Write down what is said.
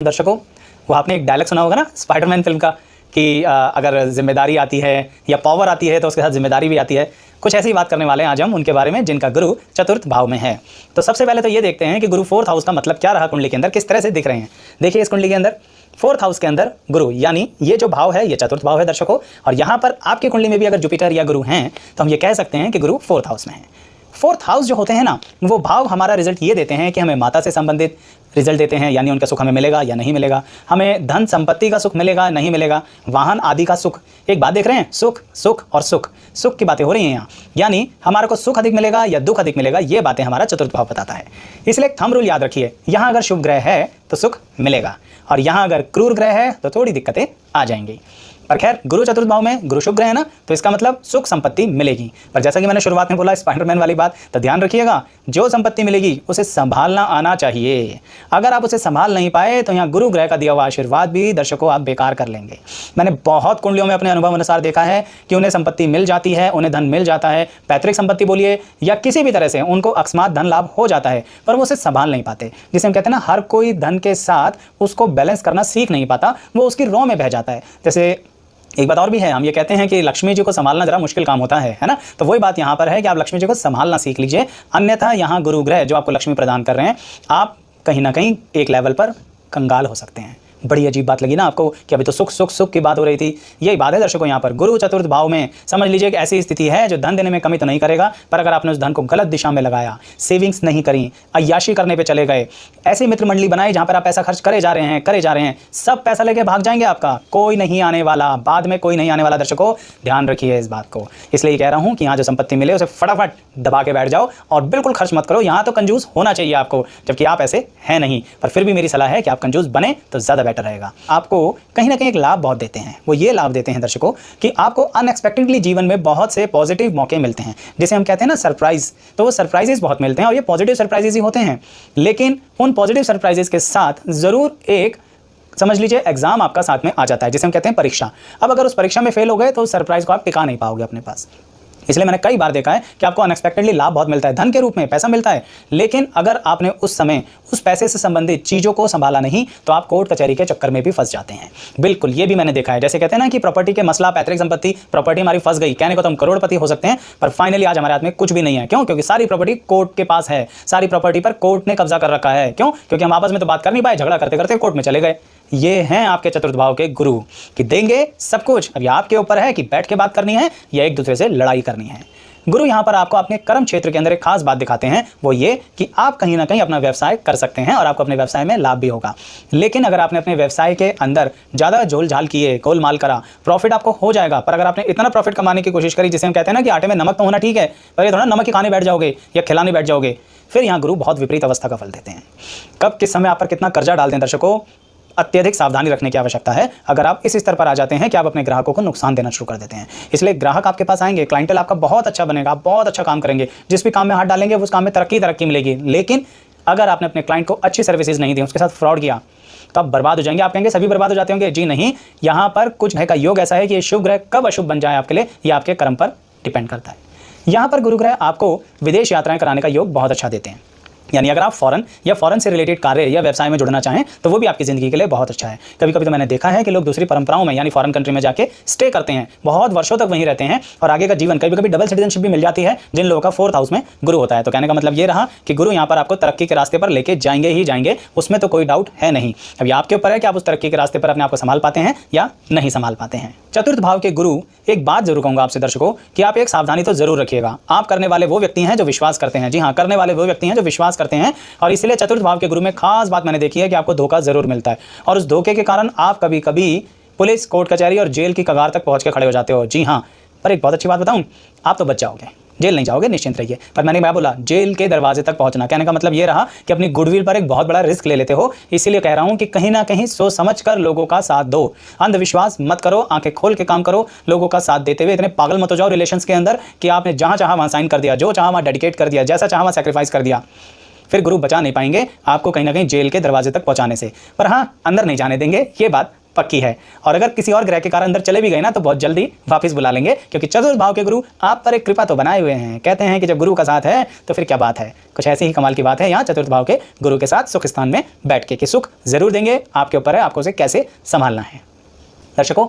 दर्शकों, वो आपने एक डायलॉग सुना होगा ना स्पाइडरमैन फिल्म का कि अगर जिम्मेदारी आती है या पावर आती है तो उसके साथ जिम्मेदारी भी आती है। कुछ ऐसी बात करने वाले हैं आज हम उनके बारे में जिनका गुरु चतुर्थ भाव में है। तो सबसे पहले तो ये देखते हैं कि गुरु फोर्थ हाउस का मतलब क्या रहा कुंडली के अंदर, किस तरह से दिख रहे हैं। देखिए इस कुंडली के अंदर फोर्थ हाउस के अंदर गुरु, यानी ये जो भाव है ये चतुर्थ भाव है दर्शकों। और यहाँ पर आपकी कुंडली में भी अगर जुपिटर या गुरु हैं तो हम ये कह सकते हैं कि गुरु फोर्थ हाउस में है। फोर्थ हाउस जो होते हैं ना, वो भाव हमारा रिजल्ट ये देते हैं कि हमें माता से संबंधित रिजल्ट देते हैं, यानी उनका सुख हमें मिलेगा या नहीं मिलेगा, हमें धन संपत्ति का सुख मिलेगा नहीं मिलेगा, वाहन आदि का सुख। एक बात देख रहे हैं, सुख सुख और सुख, सुख की बातें हो रही हैं यहाँ, यानी हमारे को सुख अधिक मिलेगा या दुख अधिक मिलेगा, ये बातें हमारा चतुर्थ भाव बताता है। इसलिए थंब रूल याद रखिए, यहाँ अगर शुभ ग्रह है तो सुख मिलेगा और यहाँ अगर क्रूर ग्रह है तो थोड़ी दिक्कतें आ जाएंगी। पर खैर गुरु चतुर्थ भाव में गुरु शुभ ग्रह है ना, तो इसका मतलब सुख संपत्ति मिलेगी। पर जैसा कि मैंने शुरुआत में बोला स्पाइडरमैन वाली बात, तो ध्यान रखिएगा जो संपत्ति मिलेगी उसे संभालना आना चाहिए। अगर आप उसे संभाल नहीं पाए तो यहाँ गुरु ग्रह का दिया हुआ आशीर्वाद भी दर्शकों आप बेकार कर लेंगे। मैंने बहुत कुंडलियों में अपने अनुभव अनुसार देखा है कि उन्हें संपत्ति मिल जाती है, उन्हें धन मिल जाता है, पैतृक संपत्ति बोलिए या किसी भी तरह से उनको अकस्मात धन लाभ हो जाता है, पर वो उसे संभाल नहीं पाते। जिसे हम कहते हैं ना, हर कोई धन के साथ उसको बैलेंस करना सीख नहीं पाता, वो उसकी रॉ में बह जाता है। जैसे एक बात और भी है, हम ये कहते हैं कि लक्ष्मी जी को संभालना जरा मुश्किल काम होता है ना, तो वही बात यहाँ पर है कि आप लक्ष्मी जी को संभालना सीख लीजिए। अन्यथा यहाँ गुरु ग्रह जो आपको लक्ष्मी प्रदान कर रहे हैं, आप कहीं ना कहीं एक लेवल पर कंगाल हो सकते हैं। बड़ी अजीब बात लगी ना आपको कि अभी तो सुख सुख सुख की बात हो रही थी, यही बात है दर्शकों। यहाँ पर गुरु चतुर्थ भाव में समझ लीजिए कि ऐसी स्थिति है जो धन देने में कमी तो नहीं करेगा, पर अगर आपने उस धन को गलत दिशा में लगाया, सेविंग्स नहीं करी, अय्याशी करने पे चले गए, ऐसी मित्र मंडली बनाई जहाँ पर आप पैसा खर्च करे जा रहे हैं, सब पैसा लेके भाग जाएंगे, आपका कोई नहीं आने वाला, बाद में कोई नहीं आने वाला। दर्शकों ध्यान रखिए इस बात को। इसलिए कह रहा हूँ कि यहाँ जो संपत्ति मिले उसे फटाफट दबा के बैठ जाओ और बिल्कुल खर्च मत करो। यहाँ तो कंजूस होना चाहिए आपको, जबकि आप ऐसे हैं नहीं, पर फिर भी मेरी सलाह है कि आप कंजूस बने तो ज़्यादा बेटर रहेगा। आपको कहीं ना कहीं एक लाभ बहुत देते हैं, वो ये लाभ देते हैं दर्शकों कि आपको अनएक्सपेक्टेडली जीवन में बहुत से पॉजिटिव मौके मिलते हैं, जिसे हम कहते हैं ना सरप्राइज। तो वो सरप्राइजेस बहुत मिलते हैं और ये पॉजिटिव सरप्राइजेस ही होते हैं। लेकिन उन पॉजिटिव सरप्राइजेस के साथ ज़रूर एक समझ लीजिए एग्जाम आपका साथ में आ जाता है, जिसे हम कहते हैं परीक्षा। अब अगर उस परीक्षा में फेल हो गए तो उस सरप्राइज को आप टिका नहीं पाओगे अपने पास। इसलिए मैंने कई बार देखा है कि आपको अनएक्सपेक्टेडली लाभ बहुत मिलता है, धन के रूप में पैसा मिलता है, लेकिन अगर आपने उस समय उस पैसे से संबंधित चीज़ों को संभाला नहीं तो आप कोर्ट कचहरी के चक्कर में भी फंस जाते हैं। बिल्कुल ये भी मैंने देखा है। जैसे कहते हैं ना कि प्रॉपर्टी के मसला, पैतृक संपत्ति, प्रॉपर्टी हमारी फंस गई, कहने को तो हम करोड़पति हो सकते हैं, पर फाइनली आज हमारे हाथ में कुछ भी नहीं है। क्यों? क्योंकि सारी प्रॉपर्टी कोर्ट के पास है, सारी प्रॉपर्टी पर कोर्ट ने कब्जा कर रखा है। क्यों? क्योंकि हम आपस में तो बात कर नहीं पाए, झगड़ा करते करते कोर्ट में चले गए। ये हैं आपके चतुर्थ भाव के गुरु कि देंगे सब कुछ। अब ये आपके ऊपर है कि बैठ के बात करनी है या एक दूसरे से लड़ाई करनी है। गुरु यहाँ पर आपको अपने कर्म क्षेत्र के अंदर एक खास बात दिखाते हैं, वो ये कि आप कहीं ना कहीं अपना व्यवसाय कर सकते हैं और आपको अपने व्यवसाय में लाभ भी होगा। लेकिन अगर आपने अपने व्यवसाय के अंदर ज़्यादा झोल झाल किए, गोलमाल करा, प्रॉफिट आपको हो जाएगा, पर अगर आपने इतना प्रॉफिट कमाने की कोशिश करी, जिसे हम कहते हैं ना कि आटे में नमक तो होना ठीक है, पर ये थोड़ा नमक ही खाने बैठ जाओगे या खिलाने बैठ जाओगे, फिर यहाँ गुरु बहुत विपरीत अवस्था का फल देते हैं। कब किस समय आप पर कितना कर्जा डाल दें दर्शकों, अत्यधिक सावधानी रखने की आवश्यकता है। अगर आप इस स्तर पर आ जाते हैं कि आप अपने ग्राहकों को नुकसान देना शुरू कर देते हैं, इसलिए ग्राहक आपके पास आएंगे, क्लाइंटल आपका बहुत अच्छा बनेगा, आप बहुत अच्छा काम करेंगे, जिस भी काम में हाथ डालेंगे उस काम में तरक्की मिलेगी। लेकिन अगर आपने अपने क्लाइंट को अच्छी सर्विसेज नहीं दी, उसके साथ फ्रॉड किया, तो आप बर्बाद हो जाएंगे। आप कहेंगे सभी बर्बाद हो जाते होंगे, जी नहीं, यहाँ पर कुछ ग्रह का योग ऐसा है कि ये शुभ ग्रह कब अशुभ बन जाए आपके लिए, ये आपके कर्म पर डिपेंड करता है। यहाँ पर गुरु ग्रह आपको विदेश यात्राएं कराने का योग बहुत अच्छा देते हैं, यानी अगर आप फॉरेन या फॉरेन से रिलेटेड कार्य या व्यवसाय में जुड़ना चाहें तो वो भी आपकी ज़िंदगी के लिए बहुत अच्छा है। कभी कभी तो मैंने देखा है कि लोग दूसरी परंपराओं में यानी फॉरेन कंट्री में जाके स्टे करते हैं, बहुत वर्षों तक वहीं रहते हैं और आगे का जीवन, कभी कभी डबल सिटीजनशिप भी मिल जाती है जिन लोगों का फोर्थ हाउस में गुरु होता है। तो कहने का मतलब ये रहा कि गुरु यहाँ पर आपको तरक्की के रास्ते पर लेके जाएंगे ही जाएंगे, उसमें तो कोई डाउट है नहीं। अब ये आपके ऊपर है कि आप उस तरक्की के रास्ते पर अपने आप को संभाल पाते हैं या नहीं संभाल पाते हैं। चतुर्थ भाव के गुरु, एक बात जरूर कहूंगा आपसे दर्शकों कि आप एक सावधानी तो जरूर रखिएगा। आप करने वाले वो व्यक्ति हैं जो विश्वास करते हैं, जी हाँ, करने वाले वो व्यक्ति हैं जो विश्वास करते हैं, और इसलिए चतुर्थ भाव के गुरु में खास बात मैंने देखी है कि आपको धोखा जरूर मिलता है और उस धोखे के कारण आप कभी कभी पुलिस, कोर्ट कचहरी और जेल की कगार तक पहुंच के खड़े हो जाते हो। जी हाँ, पर एक बहुत अच्छी बात बताऊं, आप तो बच जाओगे, जेल नहीं जाओगे, निश्चिंत रहिए। पर मैंने क्या बोला, जेल के दरवाजे तक पहुंचना, कहने का मतलब ये रहा कि अपनी गुडविल पर एक बहुत बड़ा रिस्क ले लेते हो। इसीलिए कह रहा हूं कि कहीं ना कहीं सोच समझ कर लोगों का साथ दो, अंधविश्वास मत करो, आंखें खोल के काम करो। लोगों का साथ देते हुए इतने पागल मत हो जाओ रिलेशंस के अंदर कि आपने जहां चाहा वहां साइन कर दिया, जो चाहा वहां डेडिकेट कर दिया, जैसा चाहा वहां सेक्रीफाइस कर दिया। फिर गुरु बचा नहीं पाएंगे आपको कहीं ना कहीं जेल के दरवाजे तक पहुंचाने से, पर हाँ, अंदर नहीं जाने देंगे, ये बात पक्की है। और अगर किसी और ग्रह के कारण अंदर चले भी गए ना तो बहुत जल्दी वापस बुला लेंगे, क्योंकि चतुर्थ भाव के गुरु आप पर एक कृपा तो बनाए हुए हैं। कहते हैं कि जब गुरु का साथ है तो फिर क्या बात है। कुछ ऐसी ही कमाल की बात है यहाँ चतुर्थ भाव के गुरु के साथ सुख स्थान में बैठ के, कि सुख जरूर देंगे, आपके ऊपर है आपको उसे कैसे संभालना है। दर्शकों,